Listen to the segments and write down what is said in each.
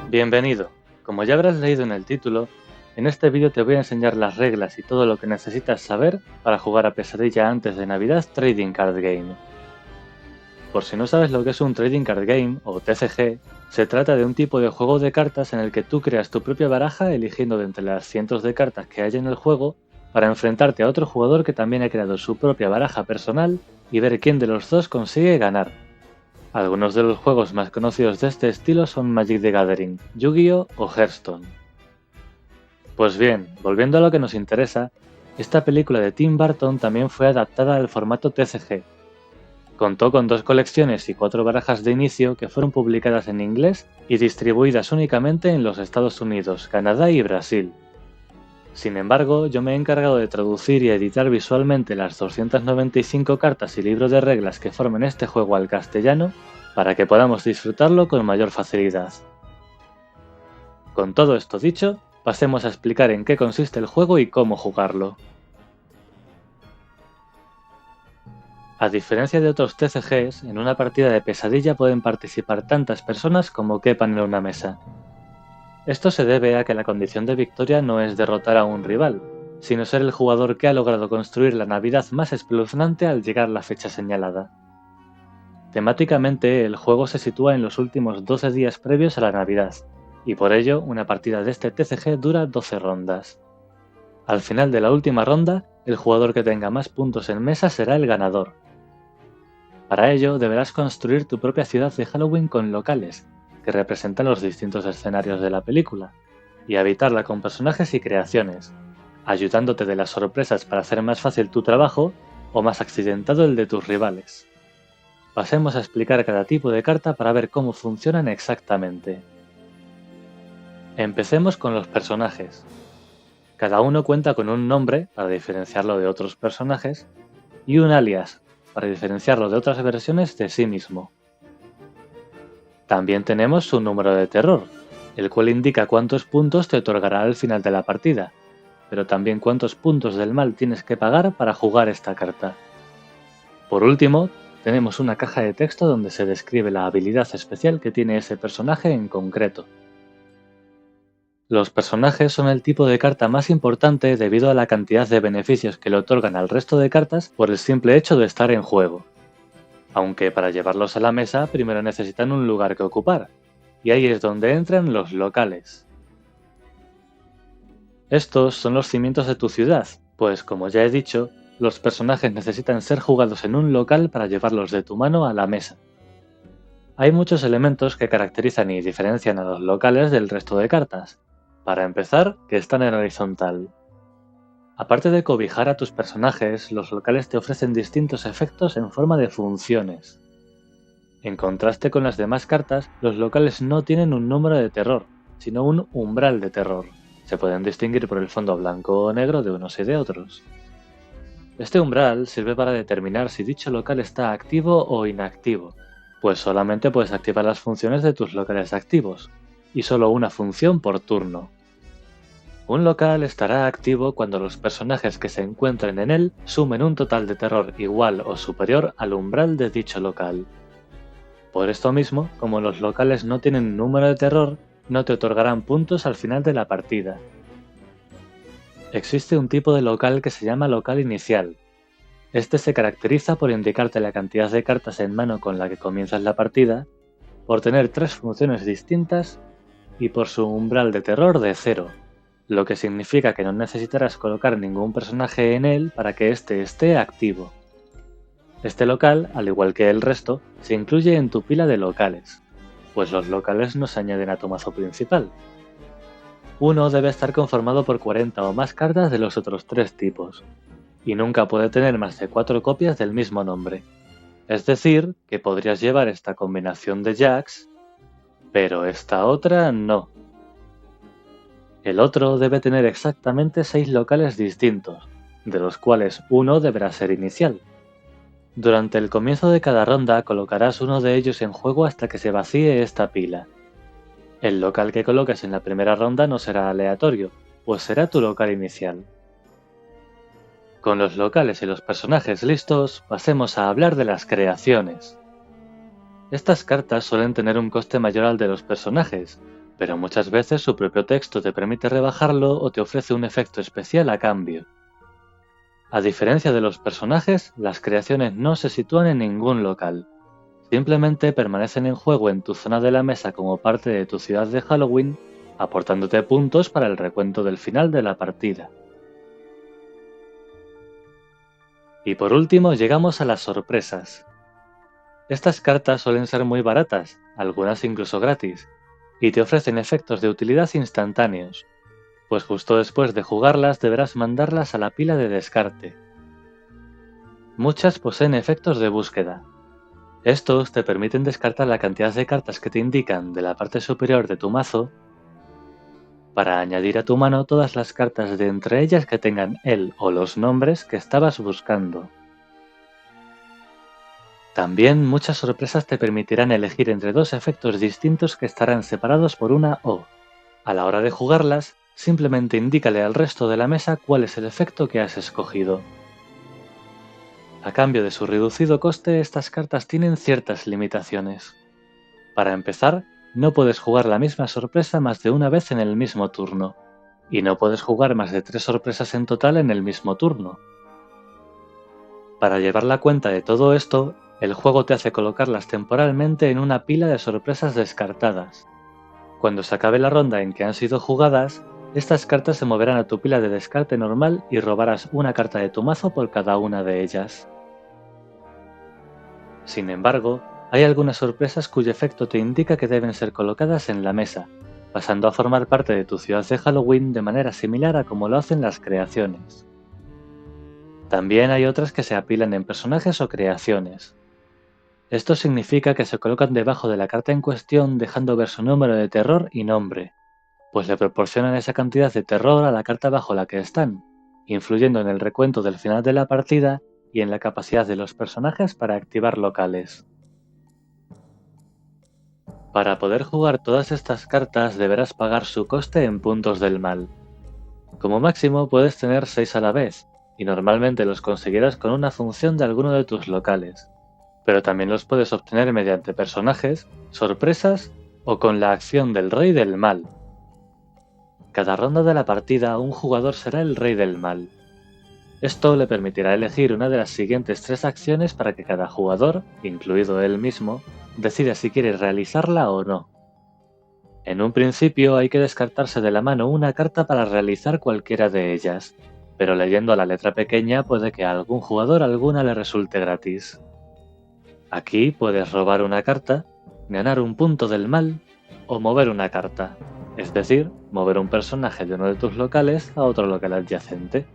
Bienvenido. Como ya habrás leído en el título, en este vídeo te voy a enseñar las reglas y todo lo que necesitas saber para jugar a Pesadilla antes de Navidad Trading Card Game. Por si no sabes lo que es un Trading Card Game, o TCG, se trata de un tipo de juego de cartas en el que tú creas tu propia baraja eligiendo de entre las cientos de cartas que hay en el juego para enfrentarte a otro jugador que también ha creado su propia baraja personal y ver quién de los dos consigue ganar. Algunos de los juegos más conocidos de este estilo son Magic the Gathering, Yu-Gi-Oh! O Hearthstone. Pues bien, volviendo a lo que nos interesa, esta película de Tim Burton también fue adaptada al formato TCG. Contó con 2 colecciones y 4 barajas de inicio que fueron publicadas en inglés y distribuidas únicamente en los Estados Unidos, Canadá y Brasil. Sin embargo, yo me he encargado de traducir y editar visualmente las 295 cartas y libros de reglas que forman este juego al castellano para que podamos disfrutarlo con mayor facilidad. Con todo esto dicho, pasemos a explicar en qué consiste el juego y cómo jugarlo. A diferencia de otros TCGs, en una partida de Pesadilla pueden participar tantas personas como quepan en una mesa. Esto se debe a que la condición de victoria no es derrotar a un rival, sino ser el jugador que ha logrado construir la Navidad más espeluznante al llegar la fecha señalada. Temáticamente, el juego se sitúa en los últimos 12 días previos a la Navidad, y por ello una partida de este TCG dura 12 rondas. Al final de la última ronda, el jugador que tenga más puntos en mesa será el ganador. Para ello, deberás construir tu propia ciudad de Halloween con locales, que representan los distintos escenarios de la película, y habitarla con personajes y creaciones, ayudándote de las sorpresas para hacer más fácil tu trabajo o más accidentado el de tus rivales. Pasemos a explicar cada tipo de carta para ver cómo funcionan exactamente. Empecemos con los personajes. Cada uno cuenta con un nombre para diferenciarlo de otros personajes y un alias para diferenciarlo de otras versiones de sí mismo. También tenemos su número de terror, el cual indica cuántos puntos te otorgará al final de la partida, pero también cuántos puntos del mal tienes que pagar para jugar esta carta. Por último, tenemos una caja de texto donde se describe la habilidad especial que tiene ese personaje en concreto. Los personajes son el tipo de carta más importante debido a la cantidad de beneficios que le otorgan al resto de cartas por el simple hecho de estar en juego. Aunque para llevarlos a la mesa primero necesitan un lugar que ocupar, y ahí es donde entran los locales. Estos son los cimientos de tu ciudad, pues como ya he dicho, los personajes necesitan ser jugados en un local para llevarlos de tu mano a la mesa. Hay muchos elementos que caracterizan y diferencian a los locales del resto de cartas. Para empezar, que están en horizontal. Aparte de cobijar a tus personajes, los locales te ofrecen distintos efectos en forma de funciones. En contraste con las demás cartas, los locales no tienen un número de terror, sino un umbral de terror. Se pueden distinguir por el fondo blanco o negro de unos y de otros. Este umbral sirve para determinar si dicho local está activo o inactivo, pues solamente puedes activar las funciones de tus locales activos, y solo una función por turno. Un local estará activo cuando los personajes que se encuentren en él sumen un total de terror igual o superior al umbral de dicho local. Por esto mismo, como los locales no tienen número de terror, no te otorgarán puntos al final de la partida. Existe un tipo de local que se llama local inicial. Este se caracteriza por indicarte la cantidad de cartas en mano con la que comienzas la partida, por tener 3 funciones distintas y por su umbral de terror de 0. Lo que significa que no necesitarás colocar ningún personaje en él para que éste esté activo. Este local, al igual que el resto, se incluye en tu pila de locales, pues los locales no se añaden a tu mazo principal. Uno debe estar conformado por 40 o más cartas de los otros 3 tipos, y nunca puede tener más de 4 copias del mismo nombre. Es decir, que podrías llevar esta combinación de jacks, pero esta otra no. El otro debe tener exactamente 6 locales distintos, de los cuales uno deberá ser inicial. Durante el comienzo de cada ronda colocarás uno de ellos en juego hasta que se vacíe esta pila. El local que coloques en la primera ronda no será aleatorio, pues será tu local inicial. Con los locales y los personajes listos, pasemos a hablar de las creaciones. Estas cartas suelen tener un coste mayor al de los personajes, pero muchas veces su propio texto te permite rebajarlo o te ofrece un efecto especial a cambio. A diferencia de los personajes, las creaciones no se sitúan en ningún local. Simplemente permanecen en juego en tu zona de la mesa como parte de tu ciudad de Halloween, aportándote puntos para el recuento del final de la partida. Y por último llegamos a las sorpresas. Estas cartas suelen ser muy baratas, algunas incluso gratis, y te ofrecen efectos de utilidad instantáneos, pues justo después de jugarlas deberás mandarlas a la pila de descarte. Muchas poseen efectos de búsqueda. Estos te permiten descartar la cantidad de cartas que te indican de la parte superior de tu mazo para añadir a tu mano todas las cartas de entre ellas que tengan el o los nombres que estabas buscando. También muchas sorpresas te permitirán elegir entre dos efectos distintos que estarán separados por una O. A la hora de jugarlas, simplemente indícale al resto de la mesa cuál es el efecto que has escogido. A cambio de su reducido coste, estas cartas tienen ciertas limitaciones. Para empezar, no puedes jugar la misma sorpresa más de una vez en el mismo turno, y no puedes jugar más de 3 sorpresas en total en el mismo turno. Para llevar la cuenta de todo esto, el juego te hace colocarlas temporalmente en una pila de sorpresas descartadas. Cuando se acabe la ronda en que han sido jugadas, estas cartas se moverán a tu pila de descarte normal y robarás una carta de tu mazo por cada una de ellas. Sin embargo, hay algunas sorpresas cuyo efecto te indica que deben ser colocadas en la mesa, pasando a formar parte de tu ciudad de Halloween de manera similar a como lo hacen las creaciones. También hay otras que se apilan en personajes o creaciones. Esto significa que se colocan debajo de la carta en cuestión dejando ver su número de terror y nombre, pues le proporcionan esa cantidad de terror a la carta bajo la que están, influyendo en el recuento del final de la partida y en la capacidad de los personajes para activar locales. Para poder jugar todas estas cartas deberás pagar su coste en puntos del mal. Como máximo puedes tener 6 a la vez, y normalmente los conseguirás con una función de alguno de tus locales, pero también los puedes obtener mediante personajes, sorpresas o con la acción del Rey del Mal. Cada ronda de la partida un jugador será el Rey del Mal. Esto le permitirá elegir una de las siguientes 3 acciones para que cada jugador, incluido él mismo, decida si quiere realizarla o no. En un principio hay que descartarse de la mano una carta para realizar cualquiera de ellas, pero leyendo a la letra pequeña puede que a algún jugador alguna le resulte gratis. Aquí puedes robar una carta, ganar un punto del mal o mover una carta, es decir, mover un personaje de uno de tus locales a otro local adyacente.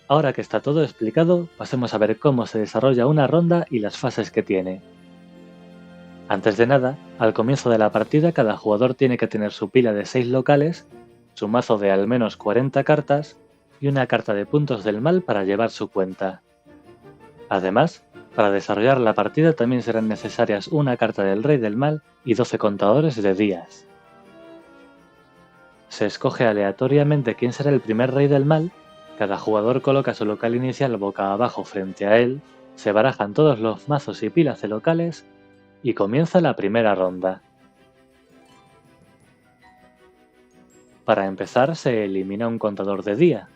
Ahora que está todo explicado, pasemos a ver cómo se desarrolla una ronda y las fases que tiene. Antes de nada, al comienzo de la partida cada jugador tiene que tener su pila de 6 locales, su mazo de al menos 40 cartas y una carta de puntos del mal para llevar su cuenta. Además, para desarrollar la partida también serán necesarias una carta del Rey del Mal y 12 contadores de días. Se escoge aleatoriamente quién será el primer Rey del Mal, cada jugador coloca su local inicial boca abajo frente a él, se barajan todos los mazos y pilas de locales y comienza la primera ronda. Para empezar se elimina un contador de día.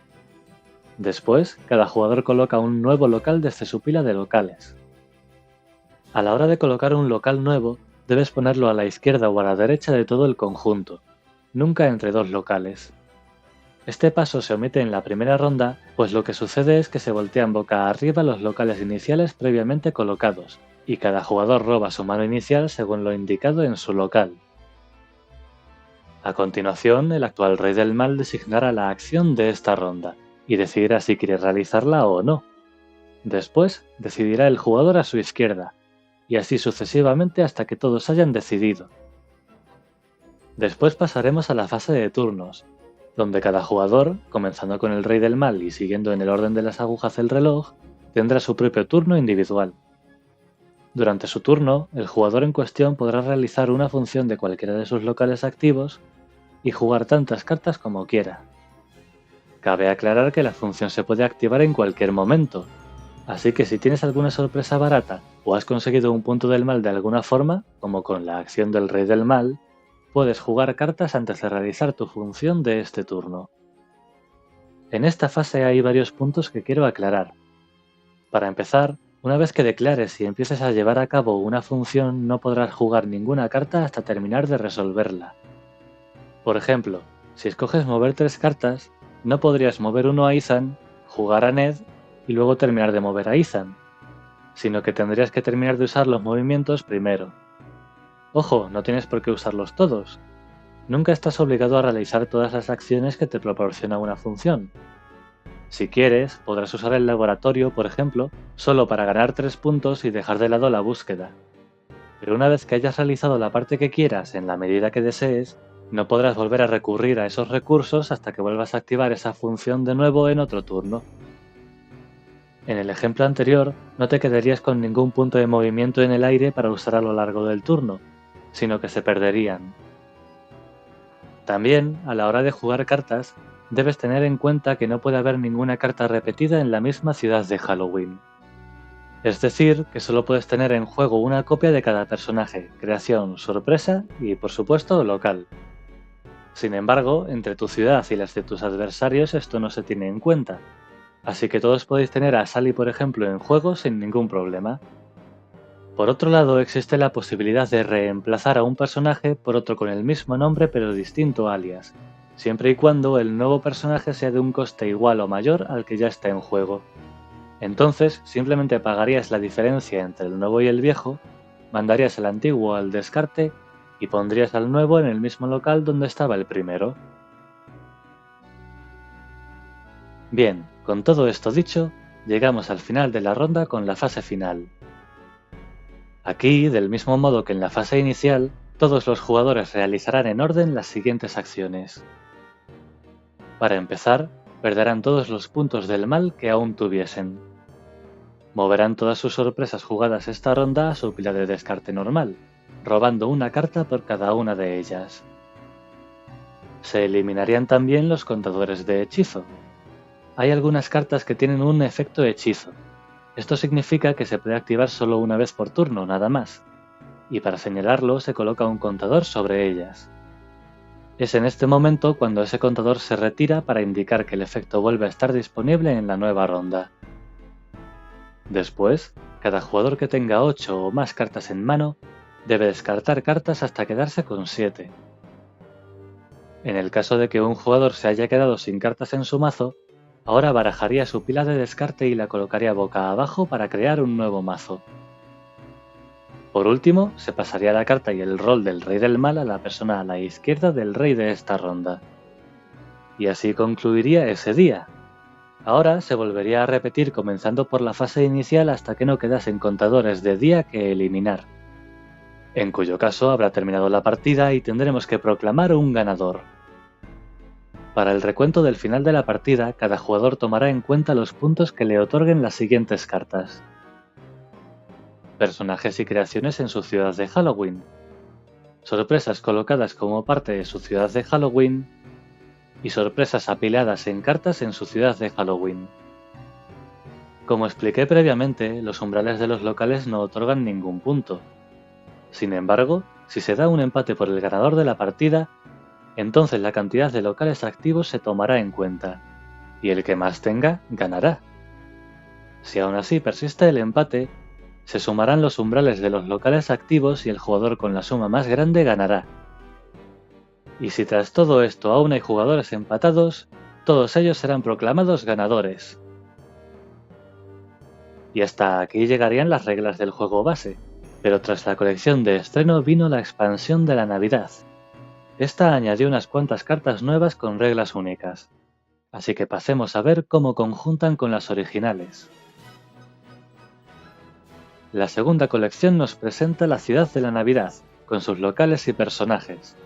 Después, cada jugador coloca un nuevo local desde su pila de locales. A la hora de colocar un local nuevo, debes ponerlo a la izquierda o a la derecha de todo el conjunto, nunca entre dos locales. Este paso se omite en la primera ronda, pues lo que sucede es que se voltean boca arriba los locales iniciales previamente colocados, y cada jugador roba su mano inicial según lo indicado en su local. A continuación, el actual Rey del Mal designará la acción de esta ronda, y decidirá si quiere realizarla o no. Después, decidirá el jugador a su izquierda, y así sucesivamente hasta que todos hayan decidido. Después pasaremos a la fase de turnos, donde cada jugador, comenzando con el Rey del Mal y siguiendo en el orden de las agujas del reloj, tendrá su propio turno individual. Durante su turno, el jugador en cuestión podrá realizar una función de cualquiera de sus locales activos y jugar tantas cartas como quiera. Cabe aclarar que la función se puede activar en cualquier momento, Así que si tienes alguna sorpresa barata o has conseguido un punto del mal de alguna forma, como con la acción del Rey del Mal, puedes jugar cartas antes de realizar tu función de este turno. En esta fase hay varios puntos que quiero aclarar. Para empezar, una vez que declares y empieces a llevar a cabo una función, no podrás jugar ninguna carta hasta terminar de resolverla. Por ejemplo, si escoges mover 3 cartas, no podrías mover uno a Ethan, jugar a Ned y luego terminar de mover a Ethan, sino que tendrías que terminar de usar los movimientos primero. Ojo, no tienes por qué usarlos todos. Nunca estás obligado a realizar todas las acciones que te proporciona una función. Si quieres, podrás usar el laboratorio, por ejemplo, solo para ganar 3 puntos y dejar de lado la búsqueda. Pero una vez que hayas realizado la parte que quieras en la medida que desees, no podrás volver a recurrir a esos recursos hasta que vuelvas a activar esa función de nuevo en otro turno. En el ejemplo anterior, no te quedarías con ningún punto de movimiento en el aire para usar a lo largo del turno, sino que se perderían. También, a la hora de jugar cartas, debes tener en cuenta que no puede haber ninguna carta repetida en la misma ciudad de Halloween. Es decir, que solo puedes tener en juego una copia de cada personaje, creación, sorpresa y, por supuesto, local. Sin embargo, entre tu ciudad y las de tus adversarios esto no se tiene en cuenta, así que todos podéis tener a Sally, por ejemplo, en juego sin ningún problema. Por otro lado, existe la posibilidad de reemplazar a un personaje por otro con el mismo nombre pero distinto alias, siempre y cuando el nuevo personaje sea de un coste igual o mayor al que ya está en juego. Entonces, simplemente pagarías la diferencia entre el nuevo y el viejo, mandarías el antiguo al descarte y pondrías al nuevo en el mismo local donde estaba el primero. Bien, con todo esto dicho, llegamos al final de la ronda con la fase final. Aquí, del mismo modo que en la fase inicial, todos los jugadores realizarán en orden las siguientes acciones. Para empezar, perderán todos los puntos del mal que aún tuviesen. Moverán todas sus sorpresas jugadas esta ronda a su pila de descarte normal, robando una carta por cada una de ellas. Se eliminarían también los contadores de hechizo. Hay algunas cartas que tienen un efecto hechizo. Esto significa que se puede activar solo una vez por turno, nada más, y para señalarlo se coloca un contador sobre ellas. Es en este momento cuando ese contador se retira para indicar que el efecto vuelve a estar disponible en la nueva ronda. Después, cada jugador que tenga 8 o más cartas en mano debe descartar cartas hasta quedarse con 7. En el caso de que un jugador se haya quedado sin cartas en su mazo, ahora barajaría su pila de descarte y la colocaría boca abajo para crear un nuevo mazo. Por último, se pasaría la carta y el rol del Rey del Mal a la persona a la izquierda del rey de esta ronda. Y así concluiría ese día. Ahora se volvería a repetir comenzando por la fase inicial hasta que no quedasen contadores de día que eliminar, en cuyo caso habrá terminado la partida y tendremos que proclamar un ganador. Para el recuento del final de la partida, cada jugador tomará en cuenta los puntos que le otorguen las siguientes cartas. Personajes y creaciones en su ciudad de Halloween. Sorpresas colocadas como parte de su ciudad de Halloween. Y sorpresas apiladas en cartas en su ciudad de Halloween. Como expliqué previamente, los umbrales de los locales no otorgan ningún punto. Sin embargo, si se da un empate por el ganador de la partida, entonces la cantidad de locales activos se tomará en cuenta, y el que más tenga, ganará. Si aún así persiste el empate, se sumarán los umbrales de los locales activos y el jugador con la suma más grande ganará. Y si tras todo esto aún hay jugadores empatados, todos ellos serán proclamados ganadores. Y hasta aquí llegarían las reglas del juego base, pero tras la colección de estreno vino la expansión de la Navidad. Esta añadió unas cuantas cartas nuevas con reglas únicas, así que pasemos a ver cómo conjuntan con las originales. La segunda colección nos presenta la ciudad de la Navidad, con sus locales y personajes.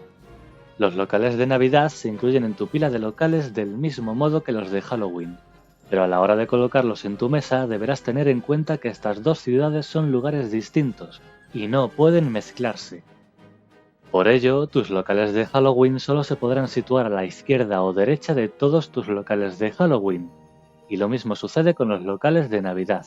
Los locales de Navidad se incluyen en tu pila de locales del mismo modo que los de Halloween, pero a la hora de colocarlos en tu mesa deberás tener en cuenta que estas dos ciudades son lugares distintos y no pueden mezclarse. Por ello, tus locales de Halloween solo se podrán situar a la izquierda o derecha de todos tus locales de Halloween, y lo mismo sucede con los locales de Navidad.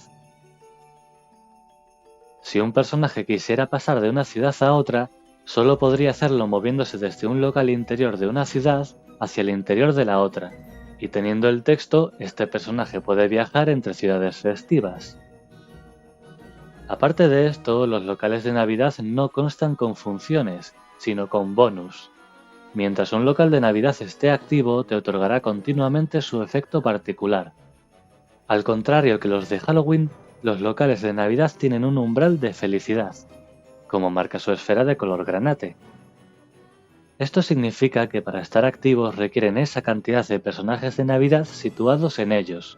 Si un personaje quisiera pasar de una ciudad a otra, solo podría hacerlo moviéndose desde un local interior de una ciudad hacia el interior de la otra, y teniendo el texto, este personaje puede viajar entre ciudades festivas. Aparte de esto, los locales de Navidad no constan con funciones, sino con bonus. Mientras un local de Navidad esté activo, te otorgará continuamente su efecto particular. Al contrario que los de Halloween, los locales de Navidad tienen un umbral de felicidad, como marca su esfera de color granate. Esto significa que para estar activos requieren esa cantidad de personajes de Navidad situados en ellos.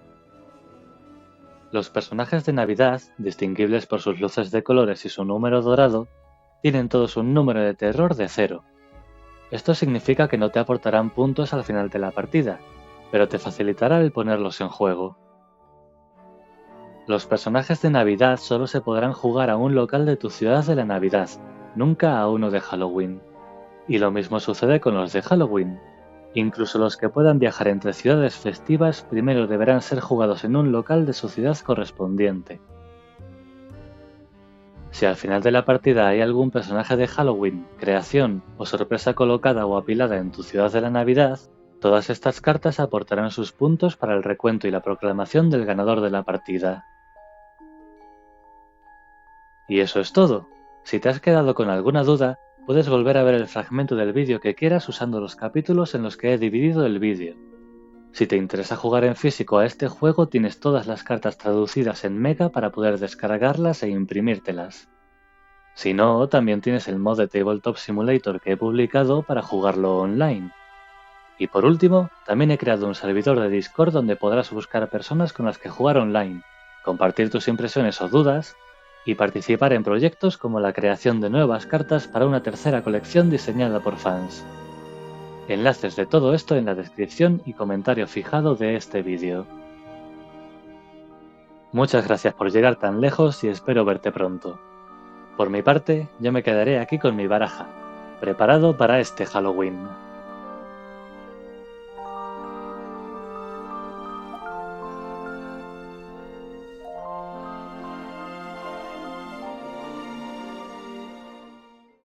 Los personajes de Navidad, distinguibles por sus luces de colores y su número dorado, tienen todos un número de terror de 0. Esto significa que no te aportarán puntos al final de la partida, pero te facilitará el ponerlos en juego. Los personajes de Navidad solo se podrán jugar a un local de tu ciudad de la Navidad, nunca a uno de Halloween. Y lo mismo sucede con los de Halloween. Incluso los que puedan viajar entre ciudades festivas primero deberán ser jugados en un local de su ciudad correspondiente. Si al final de la partida hay algún personaje de Halloween, creación o sorpresa colocada o apilada en tu ciudad de la Navidad, todas estas cartas aportarán sus puntos para el recuento y la proclamación del ganador de la partida. Y eso es todo. Si te has quedado con alguna duda, puedes volver a ver el fragmento del vídeo que quieras usando los capítulos en los que he dividido el vídeo. Si te interesa jugar en físico a este juego, tienes todas las cartas traducidas en Mega para poder descargarlas e imprimírtelas. Si no, también tienes el mod de Tabletop Simulator que he publicado para jugarlo online. Y por último, también he creado un servidor de Discord donde podrás buscar personas con las que jugar online, compartir tus impresiones o dudas, y participar en proyectos como la creación de nuevas cartas para una tercera colección diseñada por fans. Enlaces de todo esto en la descripción y comentario fijado de este vídeo. Muchas gracias por llegar tan lejos y espero verte pronto. Por mi parte, yo me quedaré aquí con mi baraja, preparado para este Halloween.